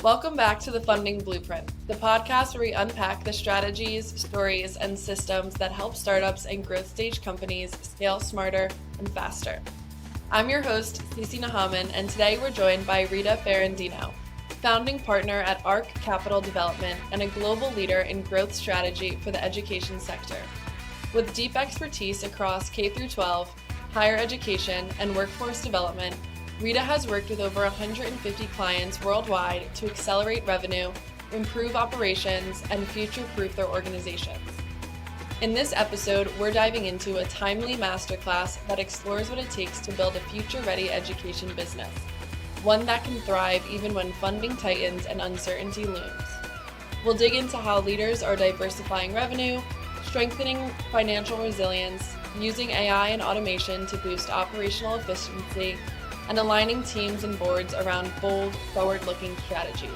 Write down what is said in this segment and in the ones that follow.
Welcome back to the Funding Blueprint, the podcast where we unpack the strategies, stories, and systems that help startups and growth stage companies scale smarter and faster. I'm your host, Cece Nahaman, and today we're joined by Rita Ferrandino, founding partner at ARC Capital Development and a global leader in growth strategy for the education sector. With deep expertise across K-12, higher education, and workforce development, Rita has worked with over 150 clients worldwide to accelerate revenue, improve operations, and future-proof their organizations. In this episode, we're diving into a timely masterclass that explores what it takes to build a future-ready education business, one that can thrive even when funding tightens and uncertainty looms. We'll dig into how leaders are diversifying revenue, strengthening financial resilience, using AI and automation to boost operational efficiency, and aligning teams and boards around bold, forward-looking strategies.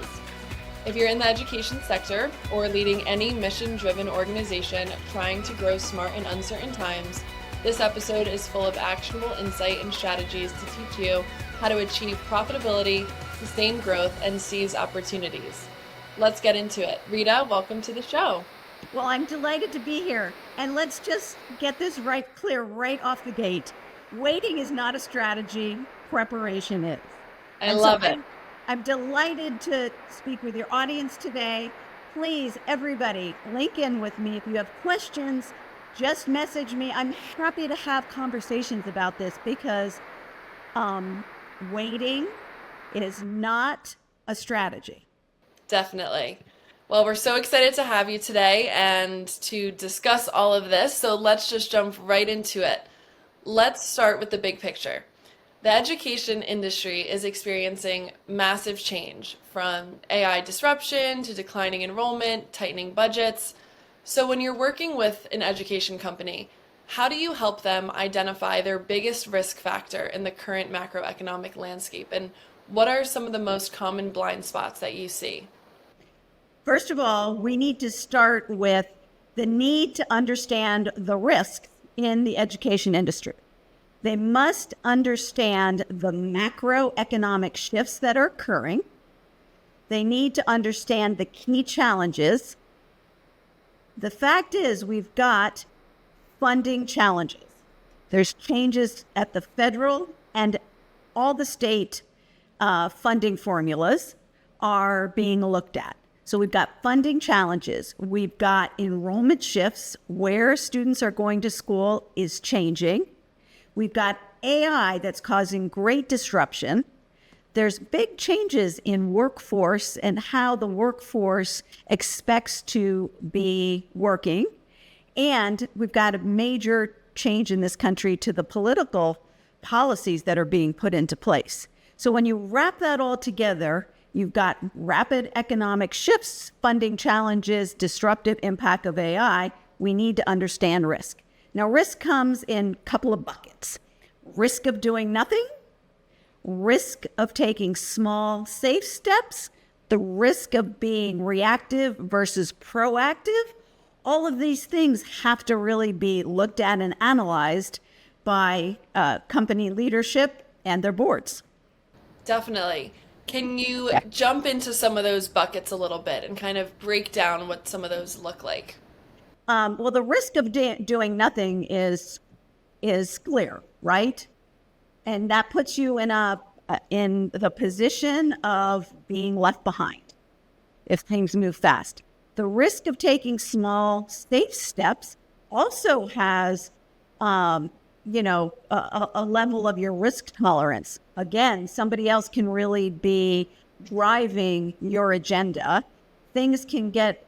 If you're in the education sector or leading any mission-driven organization trying to grow smart in uncertain times, this episode is full of actionable insight and strategies to teach you how to achieve profitability, sustain growth, and seize opportunities. Let's get into it. Rita, welcome to the show. Well, I'm delighted to be here. And let's just get this clear right off the gate. Waiting is not a strategy. Preparation is. I love it. I'm delighted to speak with your audience today. Please, everybody, link in with me. If you have questions, just message me. I'm happy to have conversations about this because waiting is not a strategy. Definitely. Well, we're so excited to have you today and to discuss all of this. So let's just jump right into it. Let's start with the big picture. The education industry is experiencing massive change, from AI disruption to declining enrollment, tightening budgets. So when you're working with an education company, how do you help them identify their biggest risk factor in the current macroeconomic landscape? And what are some of the most common blind spots that you see? First of all, we need to start with the need to understand the risks in the education industry. They must understand the macroeconomic shifts that are occurring. They need to understand the key challenges. The fact is, we've got funding challenges. There's changes at the federal and all the state funding formulas are being looked at. So we've got funding challenges. We've got enrollment shifts. Where students are going to school is changing. We've got AI that's causing great disruption. There's big changes in workforce and how the workforce expects to be working. And we've got a major change in this country to the political policies that are being put into place. So when you wrap that all together, you've got rapid economic shifts, funding challenges, disruptive impact of AI. We need to understand risk. Now, risk comes in a couple of buckets. Risk of doing nothing, risk of taking small, safe steps, the risk of being reactive versus proactive. All of these things have to really be looked at and analyzed by company leadership and their boards. Definitely. Can you jump into some of those buckets a little bit and kind of break down what some of those look like? Well, the risk of doing nothing is clear, right? And that puts you in the position of being left behind if things move fast. The risk of taking small, safe steps also has, a level of your risk tolerance. Again, somebody else can really be driving your agenda. Things can get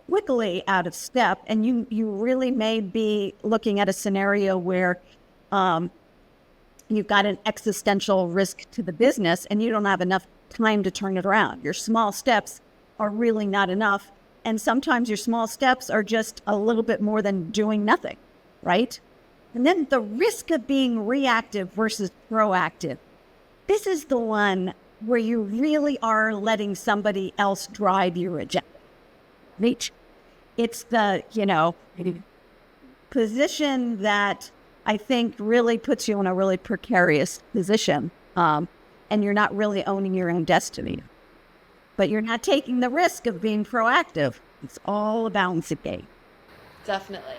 quickly out of step, and you really may be looking at a scenario where you've got an existential risk to the business and you don't have enough time to turn it around. Your small steps are really not enough, and sometimes your small steps are just a little bit more than doing nothing, right? And then the risk of being reactive versus proactive. This is the one where you really are letting somebody else drive your agenda. It's the, position that I think really puts you in a really precarious position, and you're not really owning your own destiny. but you're not taking the risk of being proactive. It's all a balancing game. Definitely.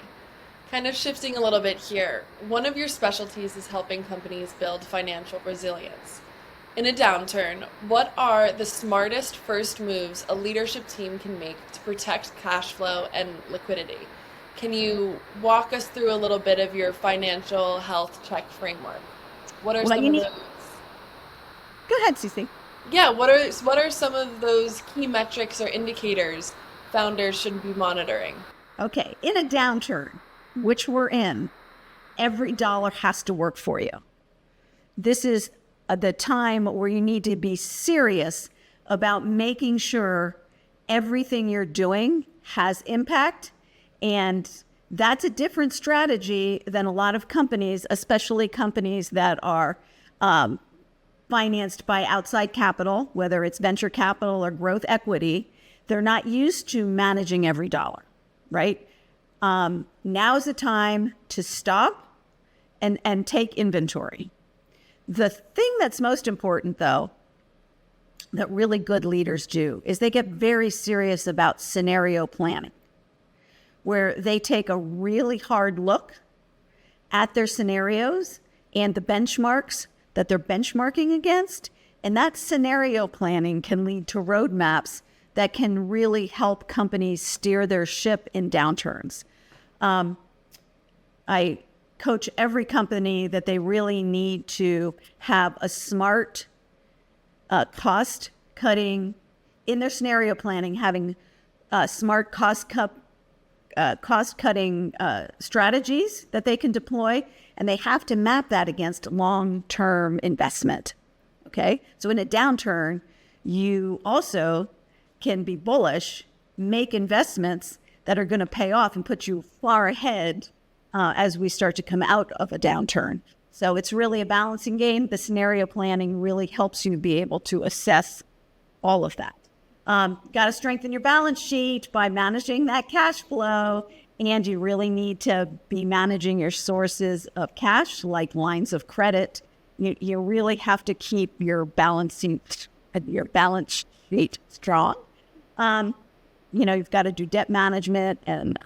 Kind of shifting a little bit here, one of your specialties is helping companies build financial resilience. In a downturn, what are the smartest first moves a leadership team can make to protect cash flow and liquidity? Can you walk us through a little bit of your financial health check framework? What are some of those? Go ahead, Cece. Yeah, what are some of those key metrics or indicators founders should be monitoring? Okay, in a downturn, which we're in, every dollar has to work for you. This is the time where you need to be serious about making sure everything you're doing has impact. And that's a different strategy than a lot of companies, especially companies that are financed by outside capital, whether it's venture capital or growth equity. They're not used to managing every dollar, right? Now's the time to stop and take inventory. The thing that's most important, though, that really good leaders do is they get very serious about scenario planning, where they take a really hard look at their scenarios and the benchmarks that they're benchmarking against. And that scenario planning can lead to roadmaps that can really help companies steer their ship in downturns. I coach every company that they really need to have a smart cost cutting in their scenario planning, having smart cost cutting strategies that they can deploy, and they have to map that against long-term investment. Okay, so in a downturn, you also can be bullish, make investments that are going to pay off and put you far ahead as we start to come out of a downturn. So it's really a balancing game. The scenario planning really helps you be able to assess all of that. Got to strengthen your balance sheet by managing that cash flow. And you really need to be managing your sources of cash, like lines of credit. You really have to keep your balance sheet strong. You've got to do debt management and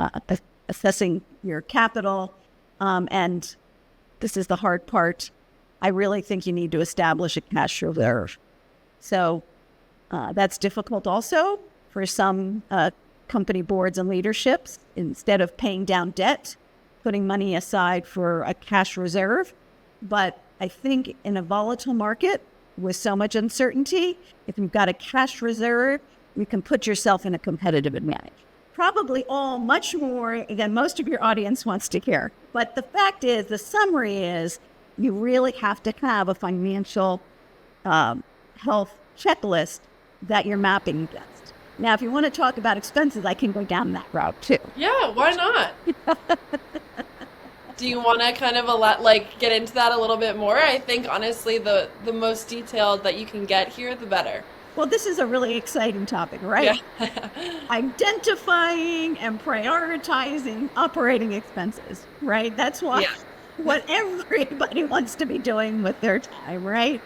assessing your capital. And this is the hard part. I really think you need to establish a cash reserve. So that's difficult also for some company boards and leaderships. Instead of paying down debt, putting money aside for a cash reserve. But I think in a volatile market with so much uncertainty, if you've got a cash reserve, you can put yourself in a competitive advantage. Probably all much more than most of your audience wants to hear. But the fact is, the summary is, you really have to have a financial health checklist that you're mapping against. Now, if you want to talk about expenses, I can go down that route too. Yeah, why not? Do you want to kind of get into that a little bit more? I think honestly, the most detailed that you can get here, the better. Well, this is a really exciting topic, right? Yeah. Identifying and prioritizing operating expenses, right? That's what everybody wants to be doing with their time, right?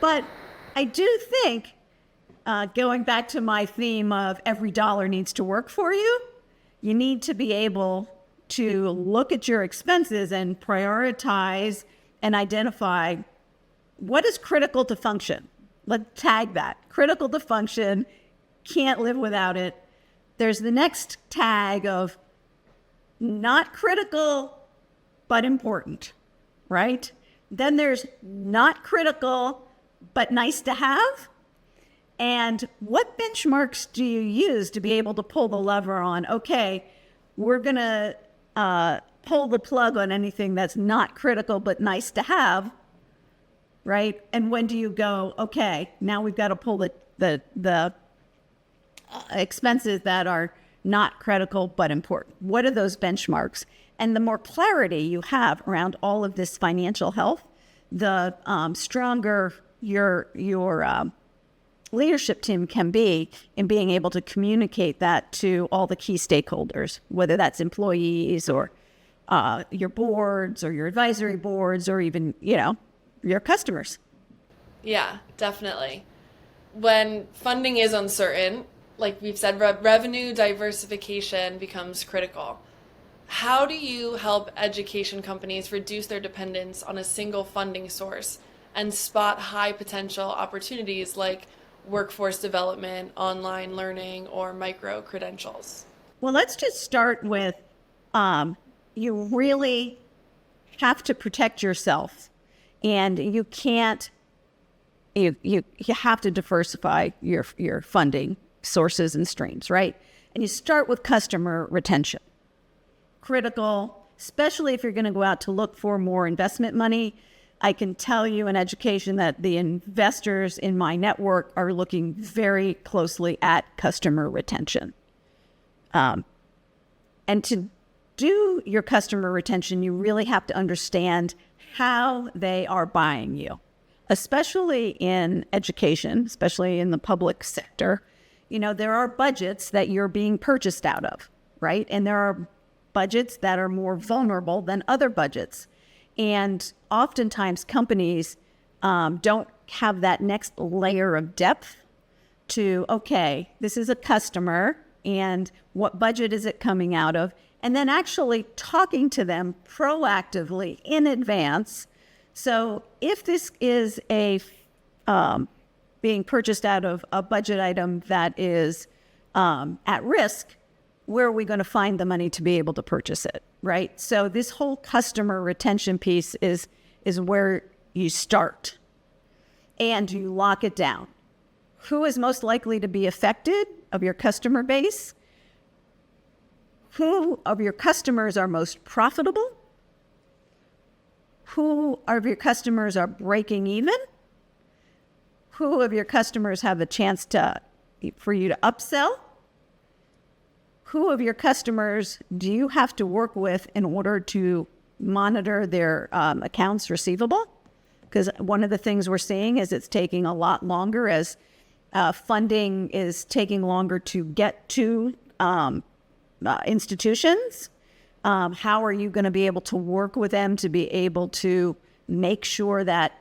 But I do think, going back to my theme of every dollar needs to work for you, you need to be able to look at your expenses and prioritize and identify what is critical to function. Let's tag that. Critical to function, can't live without it. There's the next tag of not critical, but important, right? Then there's not critical, but nice to have. And what benchmarks do you use to be able to pull the lever on, okay, we're going to pull the plug on anything that's not critical, but nice to have, right? And when do you go, okay, now we've got to pull the expenses that are not critical, but important? What are those benchmarks? And the more clarity you have around all of this financial health, the stronger your leadership team can be in being able to communicate that to all the key stakeholders, whether that's employees or your boards or your advisory boards or even, your customers. Yeah, definitely. when funding is uncertain, like we've said, revenue diversification becomes critical. How do you help education companies reduce their dependence on a single funding source and spot high potential opportunities like workforce development, online learning, or micro credentials? Well, let's just start with you really have to protect yourself, and you can't. You have to diversify your funding sources and streams, right? And you start with customer retention. Critical, especially if you're going to go out to look for more investment money. I can tell you in education that the investors in my network are looking very closely at customer retention. And to do your customer retention, you really have to understand how they are buying you, especially in education, especially in the public sector. There are budgets that you're being purchased out of, right? And there are budgets that are more vulnerable than other budgets. And oftentimes companies don't have that next layer of depth to, okay, this is a customer and what budget is it coming out of? And then actually talking to them proactively in advance. So if this is being purchased out of a budget item that is at risk, where are we going to find the money to be able to purchase it, right? So this whole customer retention piece is where you start and you lock it down. Who is most likely to be affected of your customer base? Who of your customers are most profitable? Who of your customers are breaking even? Who of your customers have a chance for you to upsell? Who of your customers do you have to work with in order to monitor their accounts receivable? Because one of the things we're seeing is it's taking a lot longer as funding is taking longer to get to institutions. How are you going to be able to work with them to be able to make sure that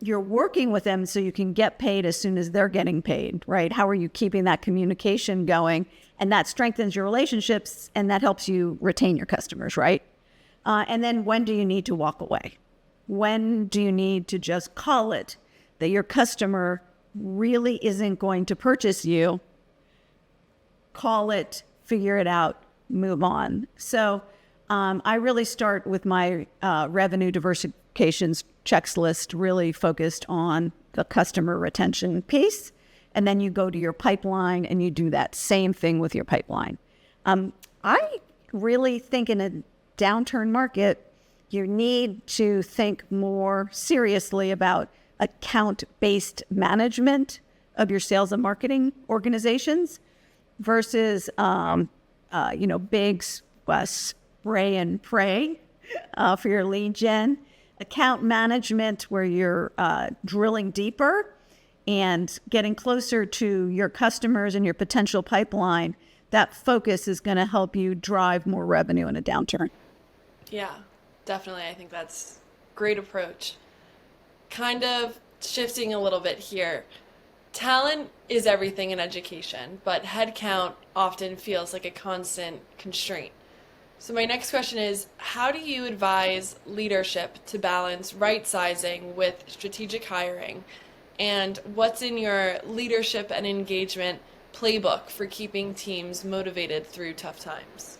you're working with them so you can get paid as soon as they're getting paid, right? How are you keeping that communication going? And that strengthens your relationships and that helps you retain your customers, right? And then when do you need to walk away? When do you need to just call it that your customer really isn't going to purchase you? Call it, figure it out, move on. So I really start with my revenue diversifications checklist, really focused on the customer retention piece. And then you go to your pipeline and you do that same thing with your pipeline. I really think in a downturn market, you need to think more seriously about account-based management of your sales and marketing organizations versus, big spray and pray for your lead gen. Account management where you're drilling deeper and getting closer to your customers and your potential pipeline. That focus is going to help you drive more revenue in a downturn. Yeah, definitely. I think that's a great approach. Kind of shifting a little bit here. Talent is everything in education, but headcount often feels like a constant constraint. So my next question is, how do you advise leadership to balance right sizing with strategic hiring? And what's in your leadership and engagement playbook for keeping teams motivated through tough times?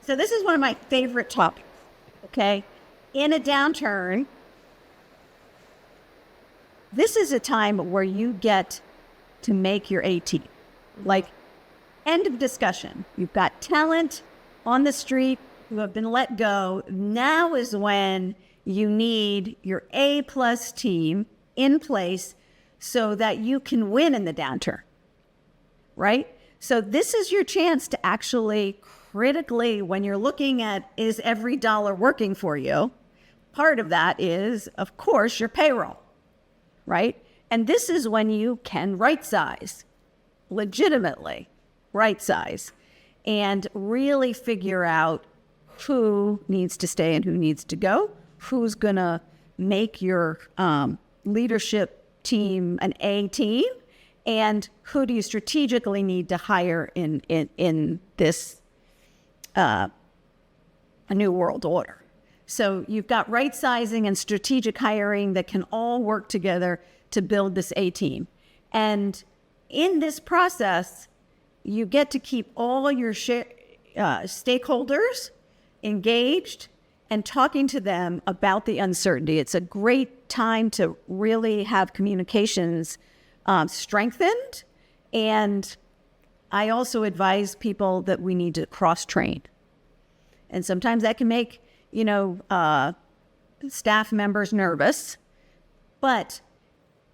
So this is one of my favorite topics, okay? In a downturn, this is a time where you get to make your A team. Like, end of discussion. You've got talent on the street who have been let go. Now is when you need your A+ team in place so that you can win in the downturn, right? So this is your chance to actually critically, when you're looking at, is every dollar working for you? Part of that is, of course, your payroll, right? And this is when you can right size, legitimately right size, and really figure out who needs to stay and who needs to go, who's going to make your leadership team, an A team, and who do you strategically need to hire in this a new world order. So you've got right sizing and strategic hiring that can all work together to build this A team. And in this process, you get to keep all your stakeholders engaged and talking to them about the uncertainty. It's a great time to really have communications strengthened. And I also advise people that we need to cross-train. And sometimes that can make, staff members nervous, but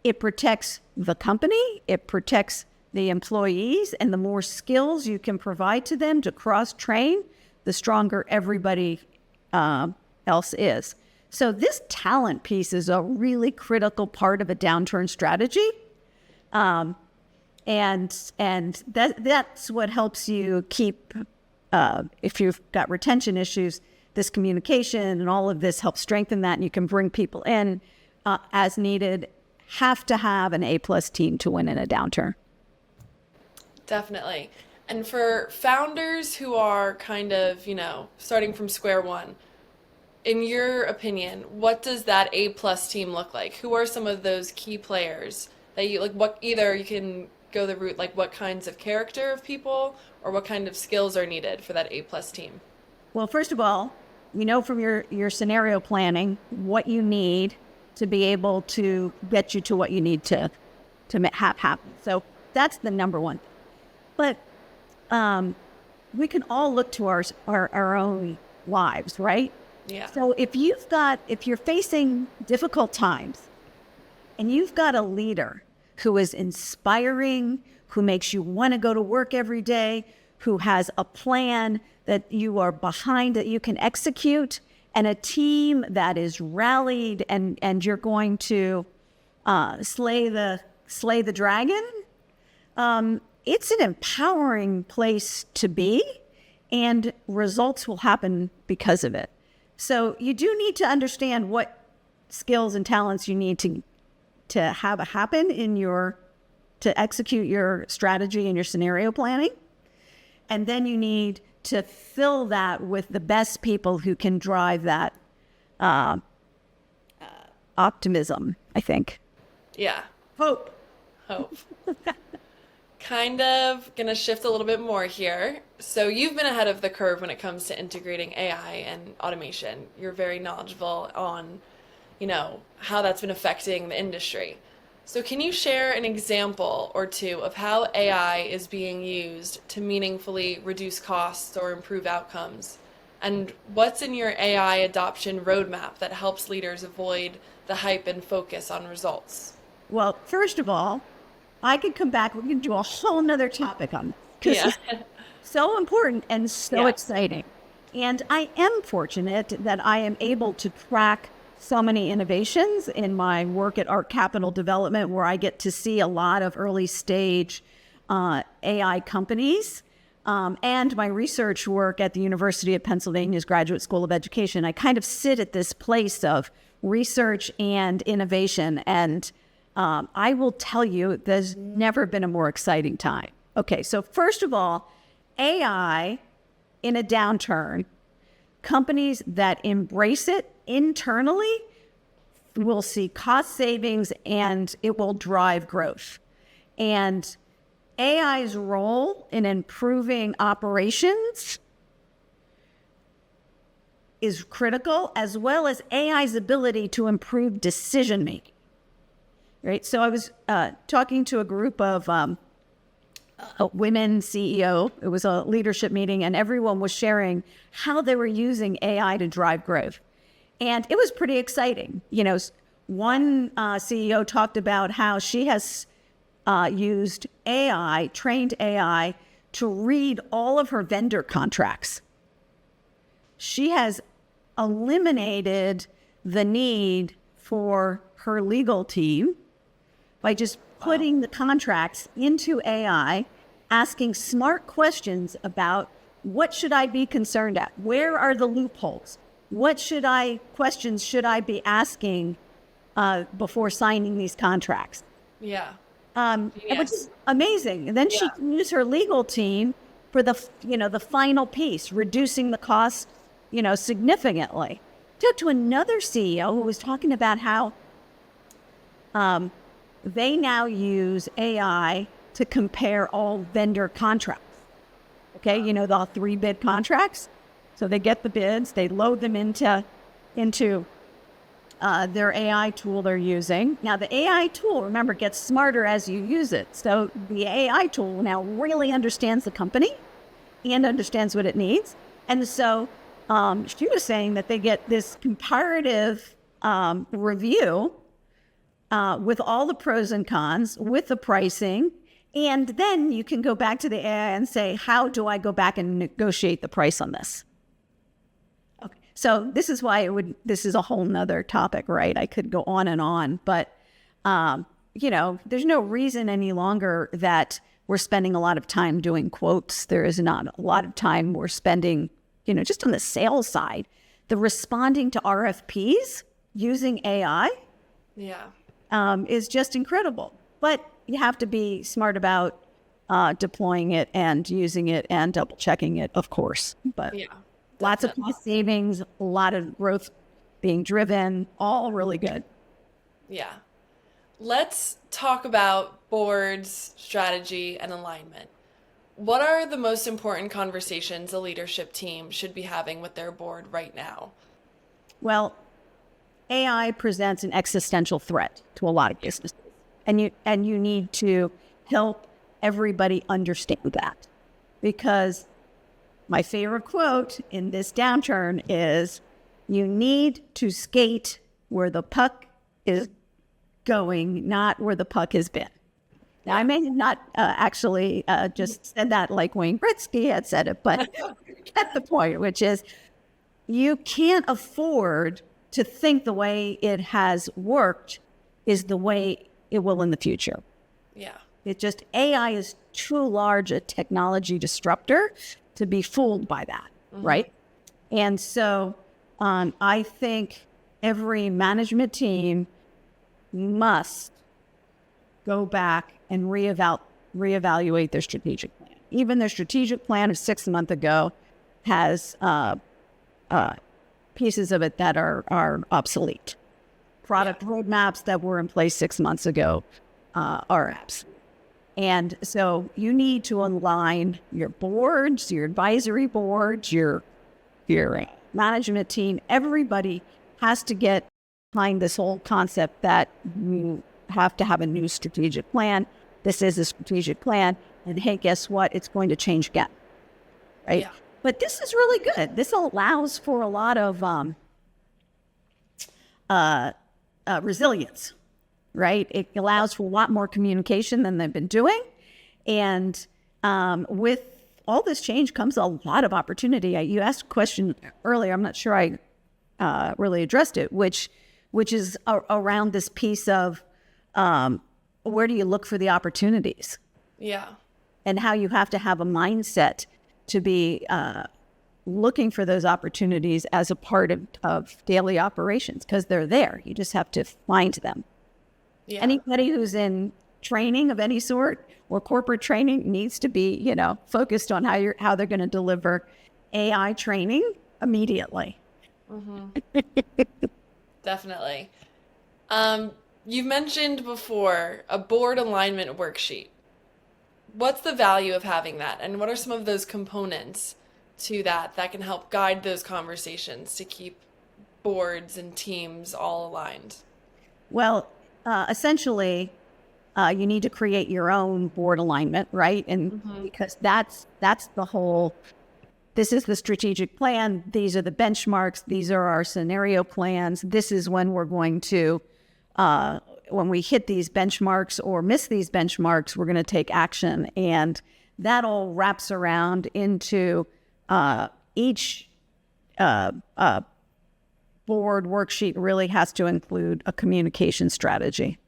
it protects the company, it protects the employees, and the more skills you can provide to them to cross-train, the stronger everybody else is. So this talent piece is a really critical part of a downturn strategy. And that's what helps you keep, if you've got retention issues, this communication and all of this helps strengthen that, and you can bring people in as needed. Have to have an A+ team to win in a downturn. Definitely. And for founders who are kind of, starting from square one, in your opinion, what does that A+ team look like? Who are some of those key players that you like? Either you can go the route, like what kinds of character of people or what kind of skills are needed for that A+ team? Well, first of all, from your scenario planning what you need to be able to get you to what you need to have happen. So that's the number one. But we can all look to our own lives, right? Yeah. So if you're facing difficult times and you've got a leader who is inspiring, who makes you want to go to work every day, who has a plan that you are behind that you can execute, and a team that is rallied and you're going to slay the dragon, it's an empowering place to be, and results will happen because of it. So you do need to understand what skills and talents you need to have happen to execute your strategy and your scenario planning. And then you need to fill that with the best people who can drive that optimism, I think. Yeah. Hope. Kind of going to shift a little bit more here. So you've been ahead of the curve when it comes to integrating AI and automation. You're very knowledgeable on, how that's been affecting the industry. So can you share an example or two of how AI is being used to meaningfully reduce costs or improve outcomes? And what's in your AI adoption roadmap that helps leaders avoid the hype and focus on results? Well, first of all, I could come back. We can do a whole nother topic on this because it's so important and so exciting. And I am fortunate that I am able to track so many innovations in my work at Art Capital Development, where I get to see a lot of early stage AI companies, and my research work at the University of Pennsylvania's Graduate School of Education. I kind of sit at this place of research and innovation, and I will tell you, there's never been a more exciting time. Okay, so first of all, AI in a downturn, companies that embrace it internally will see cost savings and it will drive growth. And AI's role in improving operations is critical, as well as AI's ability to improve decision making. Right? So I was talking to a group of women CEO. It was a leadership meeting, and everyone was sharing how they were using AI to drive growth. And it was pretty exciting. One CEO talked about how she has used AI, trained AI, to read all of her vendor contracts. She has eliminated the need for her legal team by just putting the contracts into AI, asking smart questions about what should I be concerned at? Where are the loopholes? What questions should I be asking before signing these contracts. Yeah. Which is amazing. And then she can use her legal team for the final piece, reducing the cost, significantly. Talked to another CEO who was talking about how they now use AI to compare all vendor contracts. Okay, the 3-bid contracts. So they get the bids, they load them into their AI tool they're using. Now, the AI tool, remember, gets smarter as you use it. So the AI tool now really understands the company and understands what it needs. And so she was saying that they get this comparative review with all the pros and cons, with the pricing. And then you can go back to the AI and say, how do I go back and negotiate the price on this? Okay. So this is why this is a whole nother topic, right? I could go on, but, there's no reason any longer that we're spending a lot of time doing quotes. There is not a lot of time we're spending, just on the sales side, the responding to RFPs using AI is just incredible. But you have to be smart about deploying it and using it and double checking it, of course. But lots of cost savings, a lot of growth being driven, all really good. Yeah. Let's talk about boards, strategy, and alignment. What are the most important conversations a leadership team should be having with their board right now? Well, AI presents an existential threat to a lot of businesses. And you need to help everybody understand that. Because my favorite quote in this downturn is, you need to skate where the puck is going, not where the puck has been. Now, I may not actually just said that like Wayne Gretzky had said it, but get the point, which is you can't afford to think the way it has worked is the way it will in the future. Yeah. AI is too large a technology disruptor to be fooled by that, right? And so I think every management team must go back and reevaluate their strategic plan. Even their strategic plan of 6 months ago has pieces of it that are obsolete. Product roadmaps that were in place 6 months ago are obsolete. And so you need to align your boards, your advisory boards, your management team. Everybody has to get behind this whole concept that you have to have a new strategic plan. This is a strategic plan. And hey, guess what? It's going to change again. Right? Yeah. But this is really good. This allows for a lot of resilience, right? It allows for a lot more communication than they've been doing. And with all this change comes a lot of opportunity. You asked a question earlier. I'm not sure I really addressed it, which is around this piece of where do you look for the opportunities? Yeah. And how you have to have a mindset to be looking for those opportunities as a part of daily operations, because they're there. You just have to find them. Yeah. Anybody who's in training of any sort or corporate training needs to be, focused on how they're going to deliver AI training immediately. Definitely. You've mentioned before a board alignment worksheet. What's the value of having that? And what are some of those components to that can help guide those conversations to keep boards and teams all aligned? Well, essentially, you need to create your own board alignment, right? And because that's the whole, this is the strategic plan. These are the benchmarks. These are our scenario plans. This is when we're going to, when we hit these benchmarks or miss these benchmarks, we're going to take action. And that all wraps around into each board worksheet really has to include a communication strategy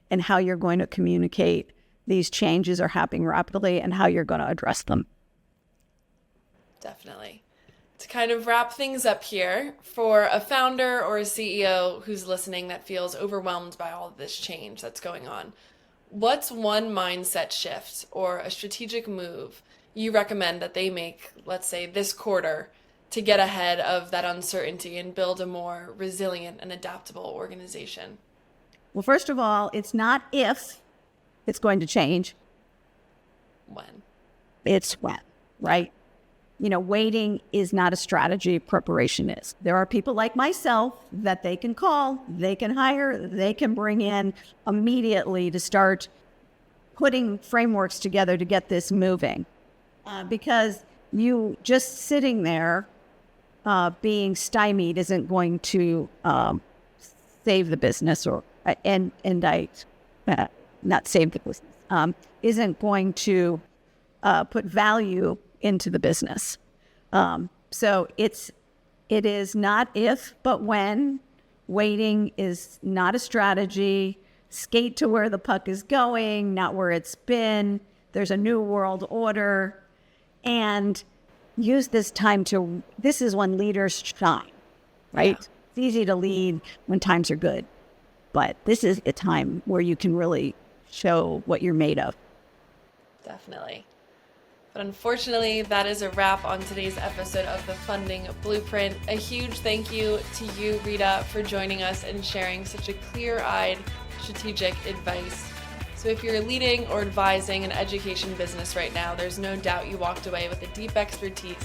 and how you're going to communicate these changes are happening rapidly and how you're going to address them. Definitely. To kind of wrap things up here, for a founder or a CEO who's listening that feels overwhelmed by all of this change that's going on, what's one mindset shift or a strategic move you recommend that they make, let's say this quarter, to get ahead of that uncertainty and build a more resilient and adaptable organization? Well, first of all, it's not if it's going to change. When? It's when, right? Waiting is not a strategy, preparation is. There are people like myself that they can call, they can hire, they can bring in immediately to start putting frameworks together to get this moving. Because you just sitting there being stymied isn't going to save the business not save the business, isn't going to put value into the business. So it is not if, but when. Waiting is not a strategy. Skate to where the puck is going, not where it's been. There's a new world order. And use this time this is when leaders shine, right? Yeah. It's easy to lead when times are good, but this is a time where you can really show what you're made of. Definitely. But unfortunately, that is a wrap on today's episode of the Funding Blueprint. A huge thank you to you, Rita, for joining us and sharing such a clear-eyed, strategic advice. So if you're leading or advising an education business right now, there's no doubt you walked away with a deep expertise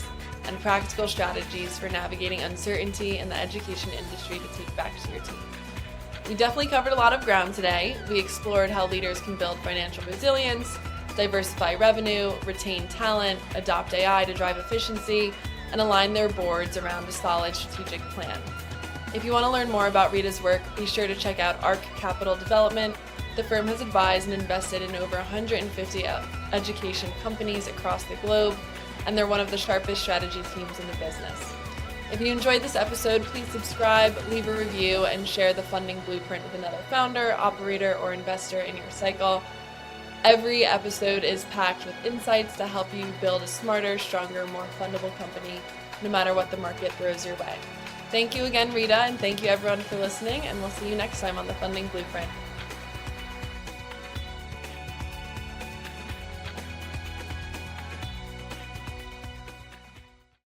and practical strategies for navigating uncertainty in the education industry to take back to your team. We definitely covered a lot of ground today. We explored how leaders can build financial resilience, diversify revenue, retain talent, adopt AI to drive efficiency, and align their boards around a solid strategic plan. If you want to learn more about Rita's work, be sure to check out ARC Capital Development. The firm has advised and invested in over 150 education companies across the globe, and they're one of the sharpest strategy teams in the business. If you enjoyed this episode, please subscribe, leave a review, and share the Funding Blueprint with another founder, operator, or investor in your cycle. Every episode is packed with insights to help you build a smarter, stronger, more fundable company, no matter what the market throws your way. Thank you again, Rita, and thank you everyone for listening, and we'll see you next time on the Funding Blueprint.